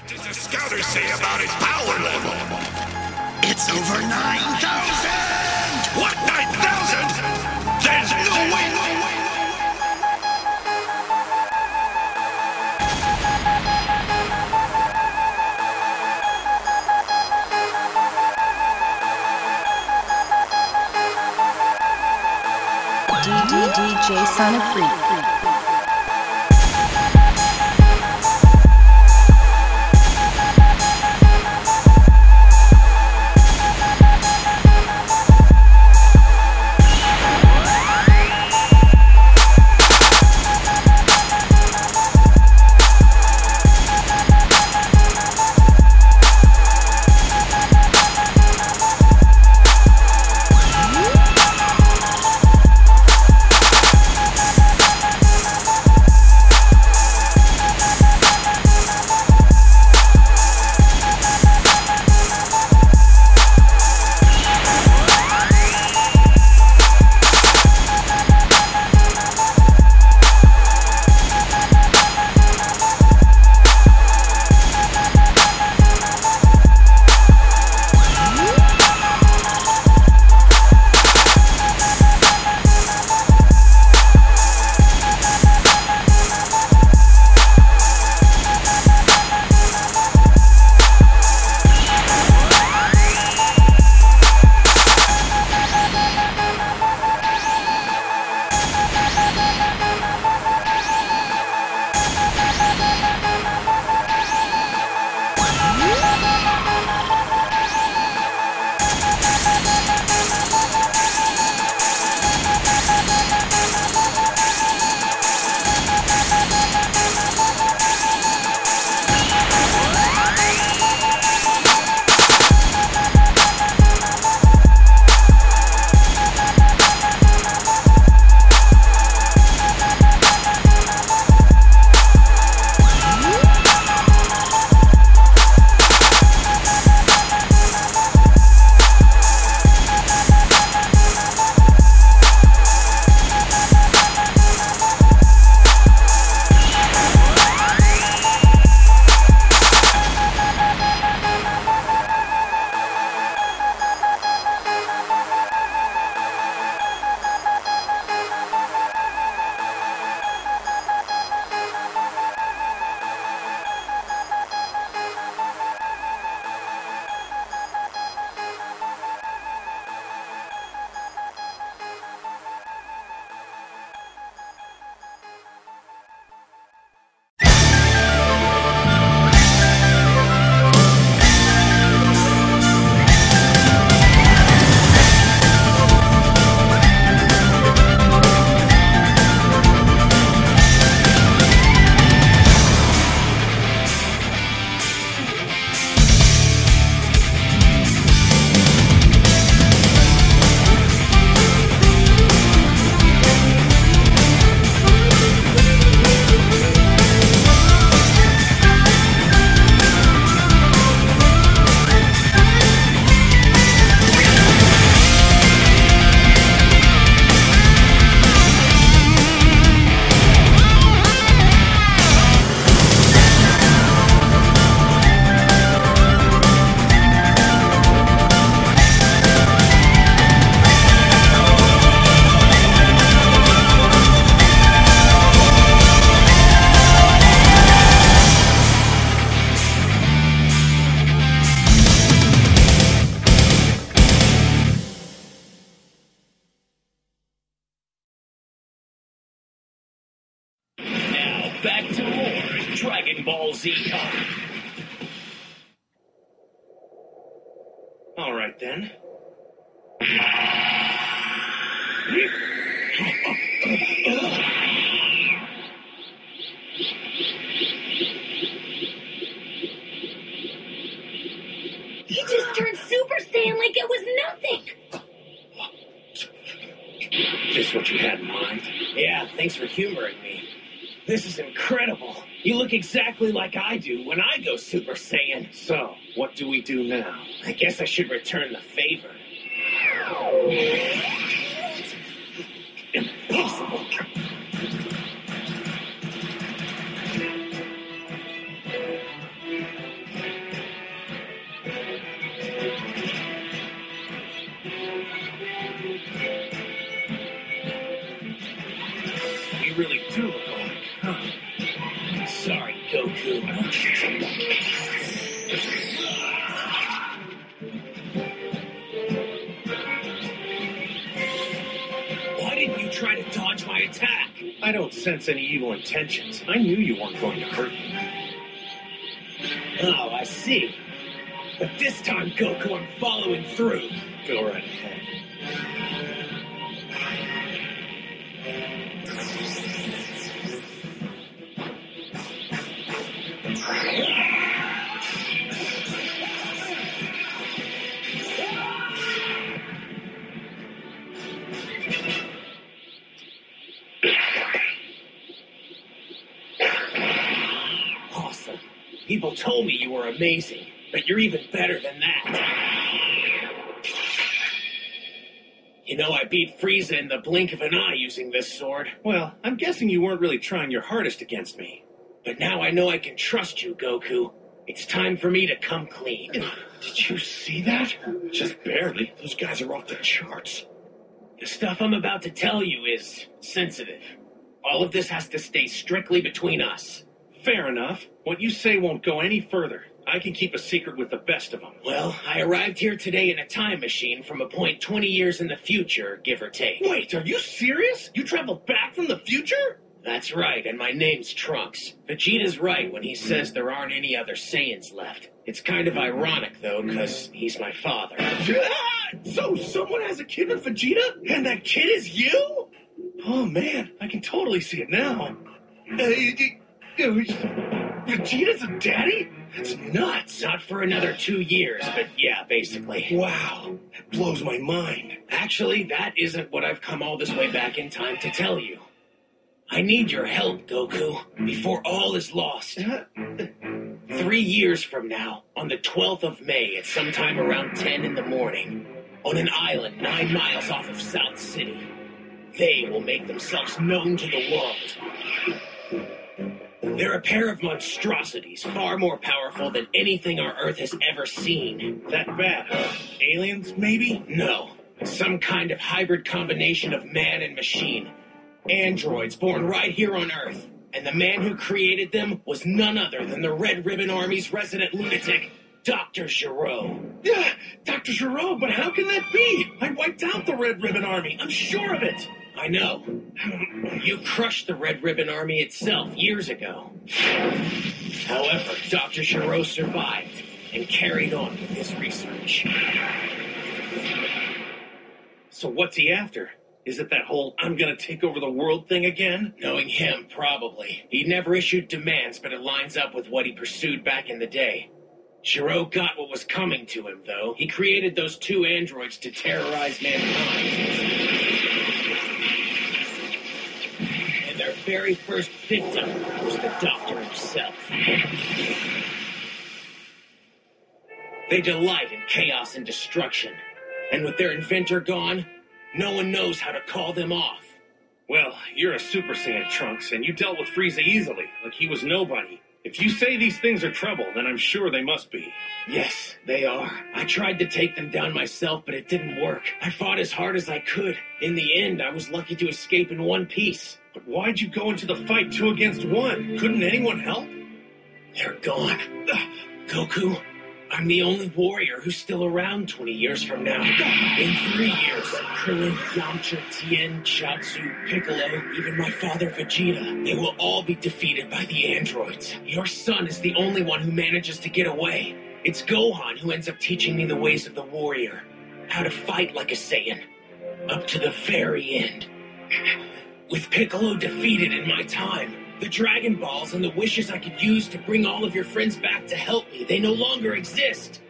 What does the scouters say about his power level? It's over 9,000! What, 9,000? There's no way! DJ Sonic Freak. Back to more Dragon Ball Z time. All right then. He just turned Super Saiyan like it was nothing. Just what you had in mind? Yeah, thanks for humoring me. This is incredible. You look exactly like I do when I go Super Saiyan. So, what do we do now? I guess I should return the favor. Impossible. Goku. Why didn't you try to dodge my attack? I don't sense any evil intentions. I knew you weren't going to hurt me. Oh, I see. But this time, Goku, I'm following through. Go right ahead. Awesome. People told me you were amazing, but you're even better than that. You know, I beat Frieza in the blink of an eye using this sword. Well, I'm guessing you weren't really trying your hardest against me. But now I know I can trust you, Goku. It's time for me to come clean. Did you see that? Just barely. Those guys are off the charts. The stuff I'm about to tell you is sensitive. All of this has to stay strictly between us. Fair enough. What you say won't go any further. I can keep a secret with the best of them. Well, I arrived here today in a time machine from a point 20 years in the future, give or take. Wait, are you serious? You traveled back from the future? That's right, and my name's Trunks. Vegeta's right when he says there aren't any other Saiyans left. It's kind of ironic, though, because he's my father. So someone has a kid with Vegeta? And that kid is you? Oh, man, I can totally see it now. Vegeta's a daddy? That's nuts. Not for another 2 years, but yeah, basically. Wow, that blows my mind. Actually, that isn't what I've come all this way back in time to tell you. I need your help, Goku, before all is lost. 3 years from now, on the 12th of May, at sometime around 10 in the morning, on an island 9 miles off of South City, they will make themselves known to the world. They're a pair of monstrosities, far more powerful than anything our Earth has ever seen. That bad, huh? Aliens, maybe? No, some kind of hybrid combination of man and machine. Androids born right here on Earth. And the man who created them was none other than the Red Ribbon Army's resident lunatic, Dr. Gero. Yeah, Dr. Gero, but how can that be? I wiped out the Red Ribbon Army. I'm sure of it. I know. You crushed the Red Ribbon Army itself years ago. However, Dr. Gero survived and carried on with his research. So what's he after? Is it that whole I'm gonna take over the world thing again? Knowing him, probably. He never issued demands, but it lines up with what he pursued back in the day. Gero got what was coming to him, though. He created those 2 androids to terrorize mankind. And their very first victim was the Doctor himself. They delight in chaos and destruction. And with their inventor gone, no one knows how to call them off. Well, you're a Super Saiyan, Trunks, and you dealt with Frieza easily, like he was nobody. If you say these things are trouble, then I'm sure they must be. Yes, they are. I tried to take them down myself, but it didn't work. I fought as hard as I could. In the end, I was lucky to escape in one piece. But why'd you go into the fight 2 against 1? Couldn't anyone help? They're gone. Goku, I'm the only warrior who's still around 20 years from now. In 3 years, Krillin, Yamcha, Tien, Chaozu, Piccolo, even my father Vegeta, they will all be defeated by the androids. Your son is the only one who manages to get away. It's Gohan who ends up teaching me the ways of the warrior, how to fight like a Saiyan, up to the very end. With Piccolo defeated in my time, the Dragon Balls and the wishes I could use to bring all of your friends back to help me, they no longer exist.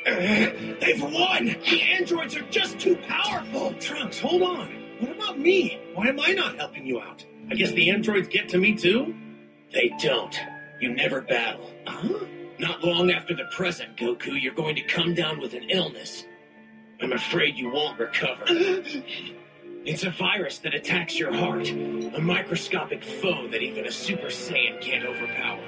They've won! The androids are just too powerful! Trunks, hold on. What about me? Why am I not helping you out? I guess the androids get to me too? They don't. You never battle. Huh? Not long after the present, Goku, you're going to come down with an illness. I'm afraid you won't recover. It's a virus that attacks your heart. A microscopic foe that even a Super Saiyan can't overpower.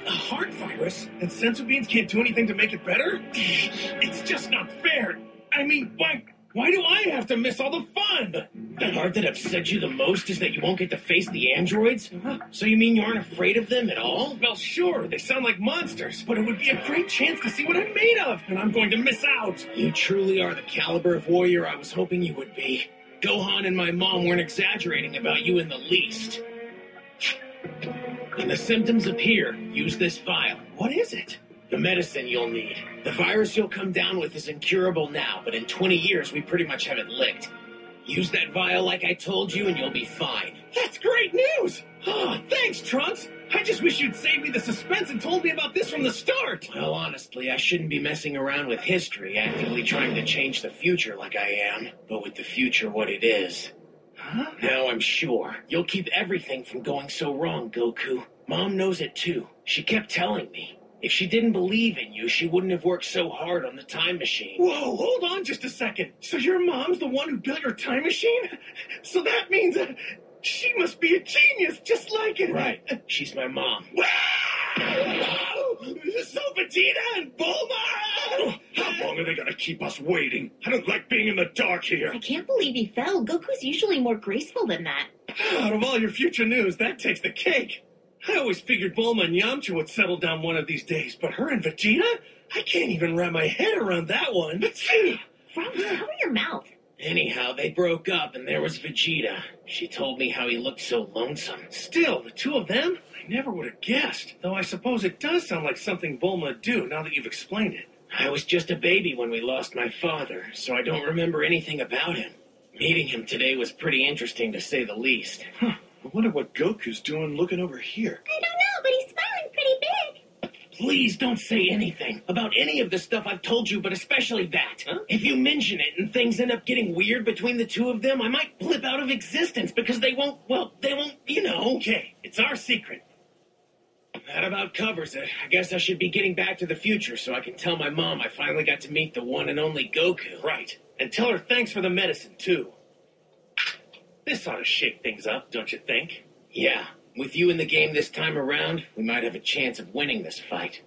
A heart virus? And senzu beans can't do anything to make it better? It's just not fair. I mean, why Why do I have to miss all the fun? The part that upsets you the most is that you won't get to face the androids? So you mean you aren't afraid of them at all? Well, sure, they sound like monsters, but it would be a great chance to see what I'm made of, and I'm going to miss out. You truly are the caliber of warrior I was hoping you would be. Gohan and my mom weren't exaggerating about you in the least. When the symptoms appear, use this vial. What is it? The medicine you'll need. The virus you'll come down with is incurable now, but in 20 years we pretty much have it licked. Use that vial like I told you and you'll be fine. That's great news! Oh, thanks, Trunks! I just wish you'd saved me the suspense and told me about this from the start! Well, honestly, I shouldn't be messing around with history, actively trying to change the future like I am, but with the future what it is. Huh? Now I'm sure you'll keep everything from going so wrong, Goku. Mom knows it too. She kept telling me. If she didn't believe in you, she wouldn't have worked so hard on the time machine. Whoa, hold on just a second. So your mom's the one who built your time machine? So that means she must be a genius, just like it. Right. She's my mom. Wow! So Vegeta and Bulma! How long are they going to keep us waiting? I don't like being in the dark here. I can't believe he fell. Goku's usually more graceful than that. Out of all your future news, that takes the cake. I always figured Bulma and Yamcha would settle down one of these days, but her and Vegeta? I can't even wrap my head around that one. Rose, cover your mouth. Anyhow, they broke up and there was Vegeta. She told me how he looked so lonesome. Still, the two of them? I never would have guessed. Though I suppose it does sound like something Bulma would do now that you've explained it. I was just a baby when we lost my father, so I don't remember anything about him. Meeting him today was pretty interesting to say the least. I wonder what Goku's doing looking over here. I don't know, but he's smiling pretty big. Please don't say anything about any of the stuff I've told you, but especially that. Huh? If you mention it and things end up getting weird between the two of them, I might blip out of existence because they won't, you know. Okay, it's our secret. That about covers it. I guess I should be getting back to the future so I can tell my mom I finally got to meet the one and only Goku. Right. And tell her thanks for the medicine, too. This ought to shake things up, don't you think? Yeah, with you in the game this time around, we might have a chance of winning this fight.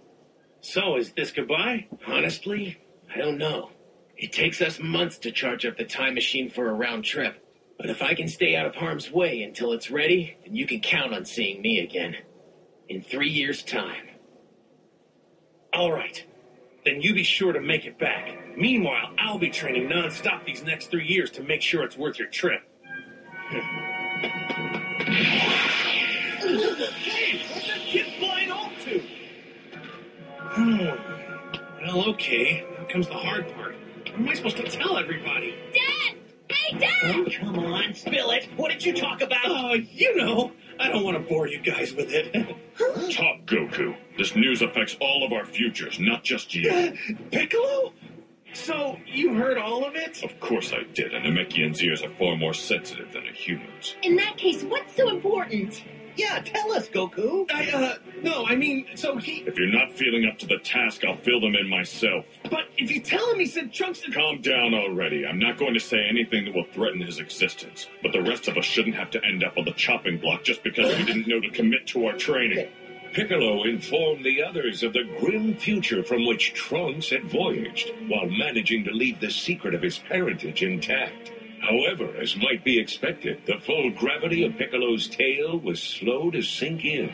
So, is this goodbye? Honestly, I don't know. It takes us months to charge up the time machine for a round trip. But if I can stay out of harm's way until it's ready, then you can count on seeing me again. In 3 years' time. All right. Then you be sure to make it back. Meanwhile, I'll be training non-stop these next 3 years to make sure it's worth your trip. Hey, what's that kid flying off to? Well, okay. Now comes the hard part. What am I supposed to tell everybody? Dad! Hey, Dad! Oh, come on, spill it. What did you talk about? Oh, you know. I don't want to bore you guys with it. Talk, Goku. This news affects all of our futures, not just you. Piccolo? So, you heard all of it? Of course I did. An Namekian's ears are far more sensitive than a human's. In that case, what's so important? Yeah, tell us, Goku. No, I mean, so he... If you're not feeling up to the task, I'll fill them in myself. But if you tell him he said Trunks... Calm down already. I'm not going to say anything that will threaten his existence. But the rest of us shouldn't have to end up on the chopping block just because we didn't know to commit to our training. Piccolo informed the others of the grim future from which Trunks had voyaged, while managing to leave the secret of his parentage intact. However, as might be expected, the full gravity of Piccolo's tale was slow to sink in.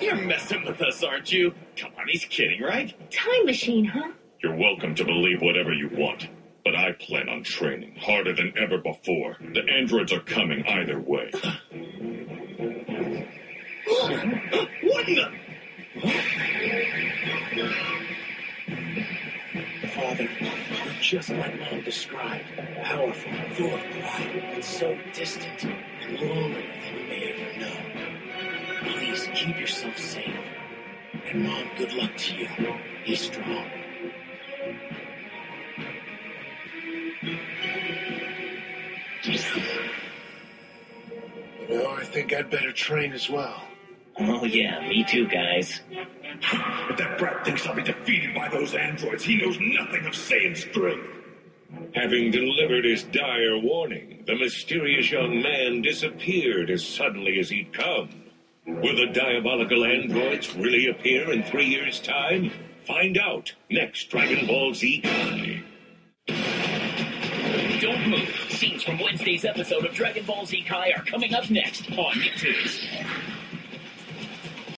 You're messing with us, aren't you? Come on, he's kidding, right? Time machine, huh? You're welcome to believe whatever you want. But I plan on training harder than ever before. The androids are coming either way. What in the... Father, you're just like Mom described. Powerful, full of pride, and so distant and lonelier than you may ever know. Please keep yourself safe. And Mom, good luck to you. Be strong. You know, I think I'd better train as well. Oh yeah, me too, guys. If that brat thinks I'll be defeated by those androids, he knows nothing of Saiyan strength. Having delivered his dire warning, the mysterious young man disappeared as suddenly as he'd come. Will the diabolical androids really appear in 3 years' time? Find out next Dragon Ball Z Kai. Don't move. Scenes from Wednesday's episode of Dragon Ball Z Kai are coming up next on Nicktoons.